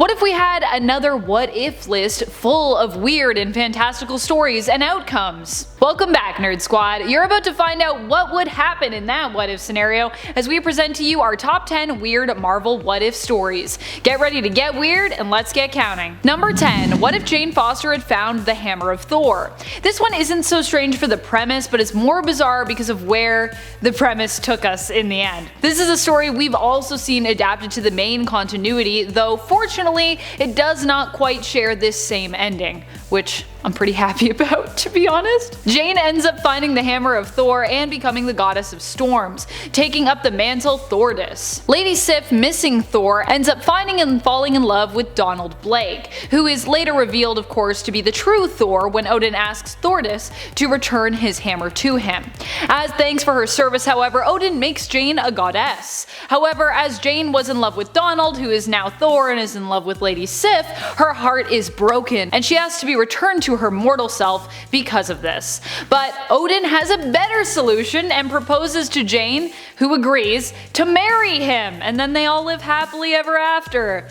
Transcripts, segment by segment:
What if we had another what if list full of weird and fantastical stories and outcomes? Welcome back, Nerd Squad. You're about to find out what would happen in that what if scenario as we present to you our top 10 weird Marvel what if stories. Get ready to get weird and let's get counting. Number 10. What if Jane Foster had found the Hammer of Thor? This one isn't so strange for the premise, but it's more bizarre because of where the premise took us in the end. This is a story we've also seen adapted to the main continuity, though fortunately it does not quite share this same ending, which I'm pretty happy about, to be honest. Jane ends up finding the Hammer of Thor and becoming the goddess of storms, taking up the mantle Thordis. Lady Sif, missing Thor, ends up finding and falling in love with Donald Blake, who is later revealed of course to be the true Thor when Odin asks Thordis to return his hammer to him. As thanks for her service, however, Odin makes Jane a goddess. However, as Jane was in love with Donald, who is now Thor, and is in love with Lady Sif, her heart is broken and she has to be returned to her mortal self because of this. But Odin has a better solution and proposes to Jane, who agrees, to marry him, and then they all live happily ever after.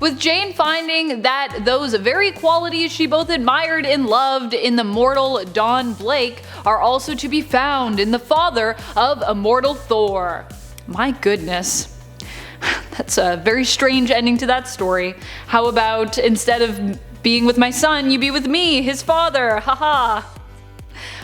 With Jane finding that those very qualities she both admired and loved in the mortal Don Blake are also to be found in the father of immortal Thor. My goodness. That's a very strange ending to that story. How about instead of being with my son, you be with me, his father, haha.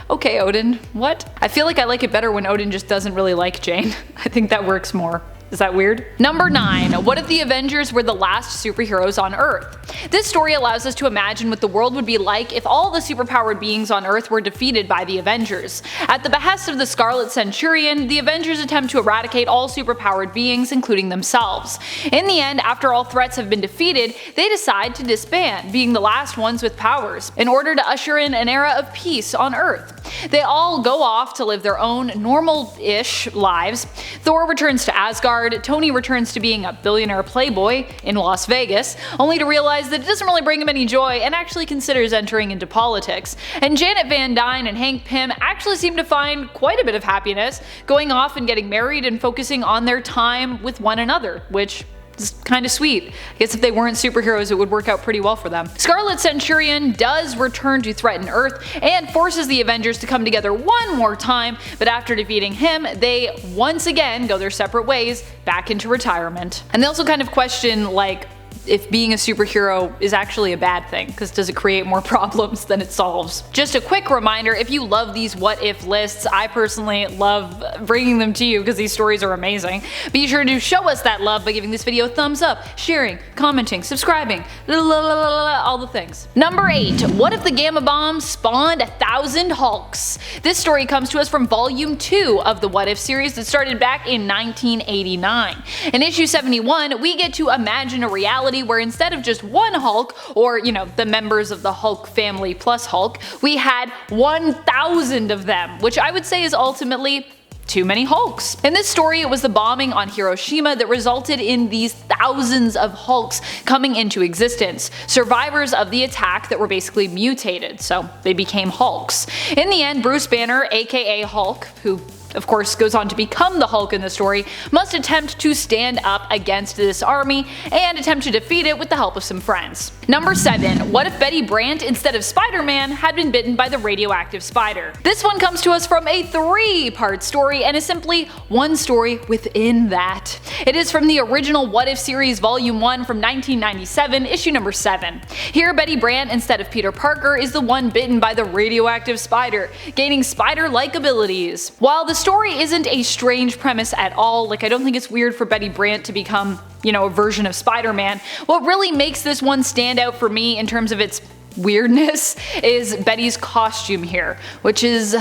Okay, Odin, what? I feel like I like it better when Odin just doesn't really like Jane. I think that works more. Is that weird? Number 9. What if the Avengers were the last superheroes on Earth? This story allows us to imagine what the world would be like if all the superpowered beings on Earth were defeated by the Avengers. At the behest of the Scarlet Centurion, the Avengers attempt to eradicate all superpowered beings, including themselves. In the end, after all threats have been defeated, they decide to disband, being the last ones with powers, in order to usher in an era of peace on Earth. They all go off to live their own normal-ish lives. Thor returns to Asgard, Tony returns to being a billionaire playboy in Las Vegas, only to realize that it doesn't really bring him any joy and actually considers entering into politics. And Janet Van Dyne and Hank Pym actually seem to find quite a bit of happiness, going off and getting married and focusing on their time with one another, which is kind of sweet. I guess if they weren't superheroes it would work out pretty well for them. Scarlet Centurion does return to threaten Earth and forces the Avengers to come together one more time, but after defeating him, they once again go their separate ways back into retirement. And they also kind of question, like, if being a superhero is actually a bad thing, because does it create more problems than it solves? Just a quick reminder, if you love these what if lists, I personally love bringing them to you because these stories are amazing. Be sure to show us that love by giving this video a thumbs up, sharing, commenting, subscribing, all the things. Number 8. What if the Gamma Bomb spawned 1,000 Hulks? This story comes to us from volume 2 of the What If series that started back in 1989. In issue 71, we get to imagine a reality where instead of just one Hulk, or the members of the Hulk family plus Hulk, we had 1,000 of them, which I would say is ultimately too many Hulks. In this story, it was the bombing on Hiroshima that resulted in these thousands of Hulks coming into existence, survivors of the attack that were basically mutated, so they became Hulks. In the end, Bruce Banner, aka Hulk, who of course goes on to become the Hulk in the story, must attempt to stand up against this army and attempt to defeat it with the help of some friends. Number 7. What if Betty Brant, instead of Spider-Man, had been bitten by the radioactive spider? This one comes to us from a 3-part story and is simply one story within that. It is from the original What If series volume 1 from 1997, issue number 7. Here Betty Brant, instead of Peter Parker, is the one bitten by the radioactive spider, gaining spider-like abilities. While the story isn't a strange premise at all, like I don't think it's weird for Betty Brant to become, a version of Spider-Man, what really makes this one stand out for me in terms of its weirdness is Betty's costume here, which is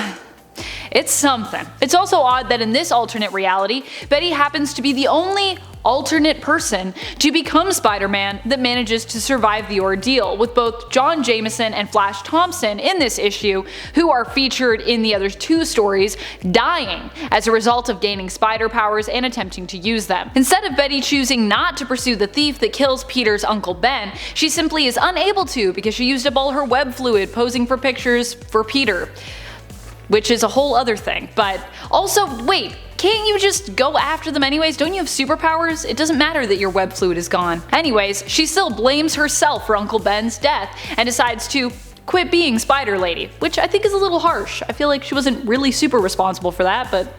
it's something. It's also odd that in this alternate reality, Betty happens to be the only alternate person to become Spider-Man that manages to survive the ordeal, with both John Jameson and Flash Thompson in this issue, who are featured in the other 2 stories, dying as a result of gaining spider powers and attempting to use them. Instead of Betty choosing not to pursue the thief that kills Peter's Uncle Ben, she simply is unable to because she used up all her web fluid posing for pictures for Peter. Which is a whole other thing. But also, wait, can't you just go after them anyways? Don't you have superpowers? It doesn't matter that your web fluid is gone. Anyways, she still blames herself for Uncle Ben's death and decides to quit being Spider Lady, which I think is a little harsh. I feel like she wasn't really super responsible for that, but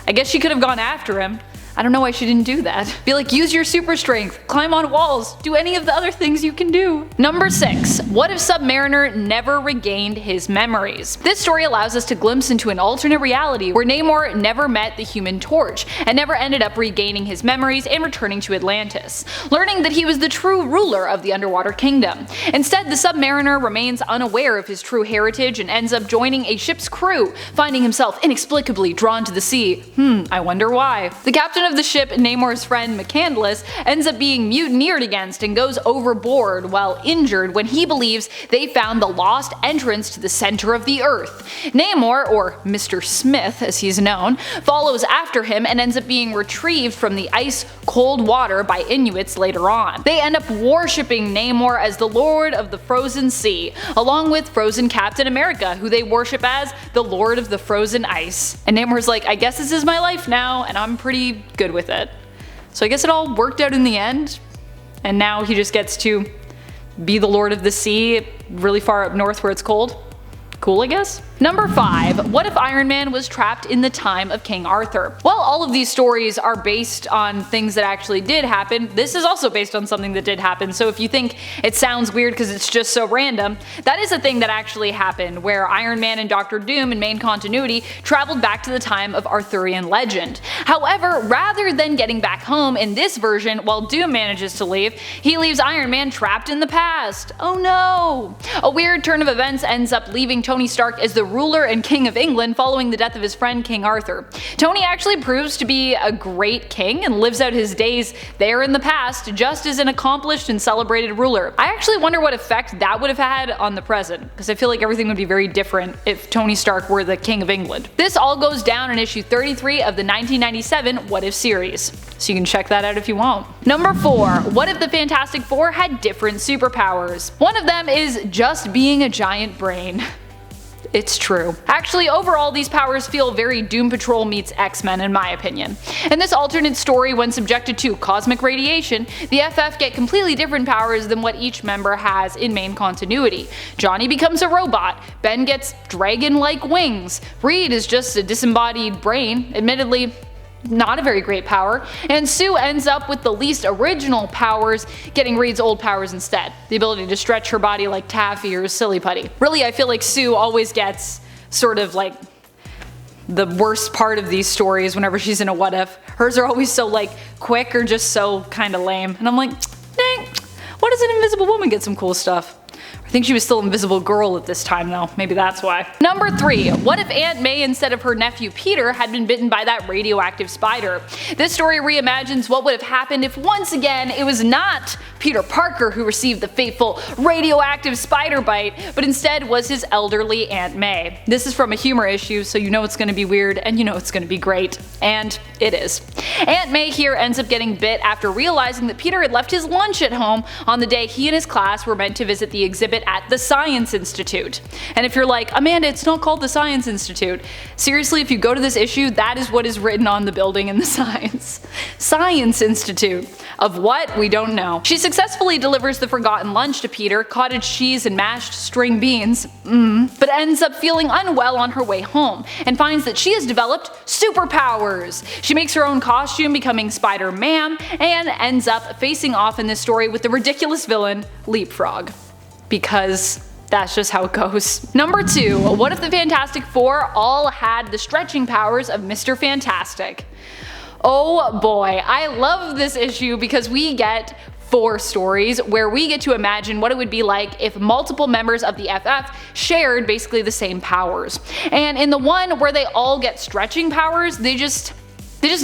I guess she could have gone after him. I don't know why she didn't do that. Be like, use your super strength, climb on walls, do any of the other things you can do. Number 6. What if Submariner never regained his memories? This story allows us to glimpse into an alternate reality where Namor never met the Human Torch and never ended up regaining his memories and returning to Atlantis, learning that he was the true ruler of the underwater kingdom. Instead, the Submariner remains unaware of his true heritage and ends up joining a ship's crew, finding himself inexplicably drawn to the sea. I wonder why. The captain of the ship, Namor's friend McCandless, ends up being mutineered against and goes overboard while injured when he believes they found the lost entrance to the center of the earth. Namor, or Mr. Smith as he's known, follows after him and ends up being retrieved from the ice-cold water by Inuits later on. They end up worshipping Namor as the Lord of the Frozen Sea, along with Frozen Captain America, who they worship as the Lord of the Frozen Ice. And Namor's like, I guess this is my life now, and I'm pretty good with it. So I guess it all worked out in the end, and now he just gets to be the Lord of the Sea really far up north where it's cold. Cool, I guess? Number 5. What if Iron Man was trapped in the time of King Arthur? While all of these stories are based on things that actually did happen, this is also based on something that did happen, so if you think it sounds weird because it's just so random, that is a thing that actually happened, where Iron Man and Doctor Doom in main continuity traveled back to the time of Arthurian legend. However, rather than getting back home in this version while Doom manages to leave, he leaves Iron Man trapped in the past. Oh no! A weird turn of events ends up leaving Tony Stark as the ruler and king of England following the death of his friend King Arthur. Tony actually proves to be a great king and lives out his days there in the past just as an accomplished and celebrated ruler. I actually wonder what effect that would have had on the present, because I feel like everything would be very different if Tony Stark were the king of England. This all goes down in issue 33 of the 1997 What If series, so you can check that out if you want. Number 4. What if the Fantastic Four had different superpowers? One of them is just being a giant brain. It's true. Actually, overall, these powers feel very Doom Patrol meets X-Men in my opinion. In this alternate story, when subjected to cosmic radiation, the FF get completely different powers than what each member has in main continuity. Johnny becomes a robot, Ben gets dragon-like wings, Reed is just a disembodied brain, admittedly not a very great power, and Sue ends up with the least original powers, getting Reed's old powers instead, the ability to stretch her body like Taffy or Silly Putty. Really, I feel like Sue always gets sort of like the worst part of these stories whenever she's in a what if. Hers are always so like quick or just so kinda lame, and I'm like, dang, why doesn't Invisible Woman get some cool stuff? I think she was still Invisible Girl at this time though, maybe that's why. Number 3. What if Aunt May instead of her nephew Peter had been bitten by that radioactive spider? This story reimagines what would have happened if once again it was not Peter Parker who received the fateful radioactive spider bite, but instead was his elderly Aunt May. This is from a humor issue, so you know it's gonna be weird and you know it's gonna be great. And it is. Aunt May here ends up getting bit after realizing that Peter had left his lunch at home on the day he and his class were meant to visit the exhibit at the Science Institute. And if you're like, Amanda, it's not called the Science Institute. Seriously, if you go to this issue, that is what is written on the building in the Science Institute. Of what? We don't know. She successfully delivers the forgotten lunch to Peter, cottage cheese and mashed string beans, but ends up feeling unwell on her way home, and finds that she has developed superpowers. She makes her own costume, becoming Spider-Man, and ends up facing off in this story with the ridiculous villain, Leapfrog. Because that's just how it goes. Number 2. What if the Fantastic Four all had the stretching powers of Mr. Fantastic? Oh boy, I love this issue because we get 4 stories where we get to imagine what it would be like if multiple members of the FF shared basically the same powers. And in the one where they all get stretching powers, they just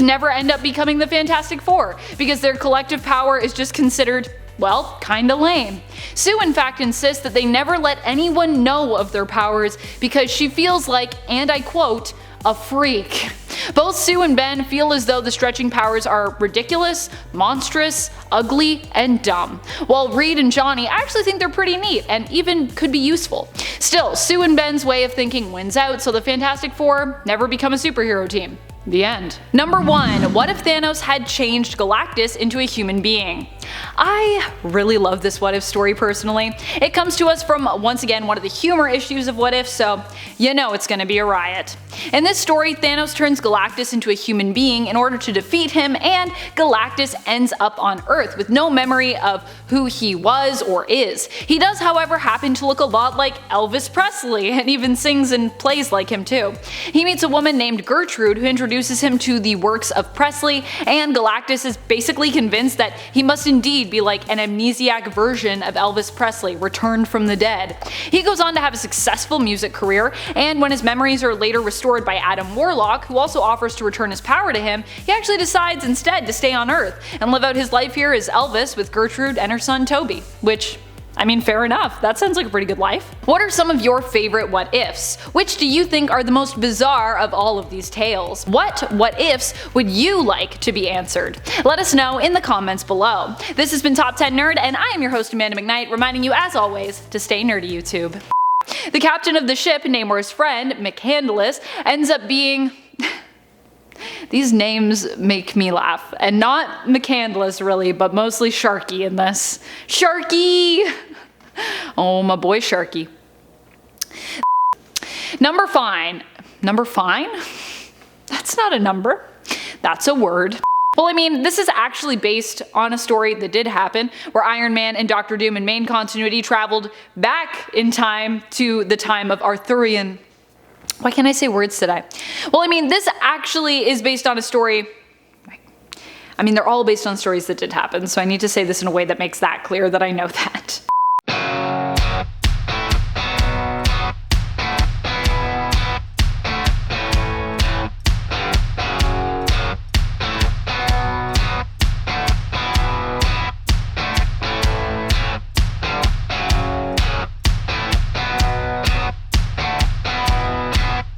never end up becoming the Fantastic Four because their collective power is just considered, well, kinda lame. Sue in fact insists that they never let anyone know of their powers because she feels like, and I quote, a freak. Both Sue and Ben feel as though the stretching powers are ridiculous, monstrous, ugly, and dumb, while Reed and Johnny actually think they're pretty neat and even could be useful. Still, Sue and Ben's way of thinking wins out, so the Fantastic Four never become a superhero team. The end. Number 1. What if Thanos had changed Galactus into a human being? I really love this what if story personally. It comes to us from, once again, one of the humor issues of what if, so you know it's gonna be a riot. In this story, Thanos turns Galactus into a human being in order to defeat him, and Galactus ends up on Earth with no memory of who he was or is. He does, however, happen to look a lot like Elvis Presley, and even sings and plays like him too. He meets a woman named Gertrude who introduces him to the works of Presley, and Galactus is basically convinced that he must indeed be like an amnesiac version of Elvis Presley, returned from the dead. He goes on to have a successful music career, and when his memories are later restored by Adam Warlock, who also offers to return his power to him, he actually decides instead to stay on Earth and live out his life here as Elvis with Gertrude and her son Toby, which, I mean, fair enough, that sounds like a pretty good life. What are some of your favorite what ifs? Which do you think are the most bizarre of all of these tales? What ifs would you like to be answered? Let us know in the comments below. This has been Top 10 Nerd, and I am your host Amanda McKnight, reminding you as always to stay nerdy, YouTube. The captain of the ship, Namor's friend, McCandless, ends up being... These names make me laugh, and not McCandless really, but mostly Sharky in this. Sharky! Oh, my boy Sharky. Number fine. Number fine? That's not a number. That's a word. Well, I mean, this is actually based on a story that did happen, where Iron Man and Doctor Doom in main continuity traveled back in time to the time of Arthurian... Why can't I say words today? Well, I mean, this actually is based on a story... I mean, they're all based on stories that did happen, so I need to say this in a way that makes that clear that I know that.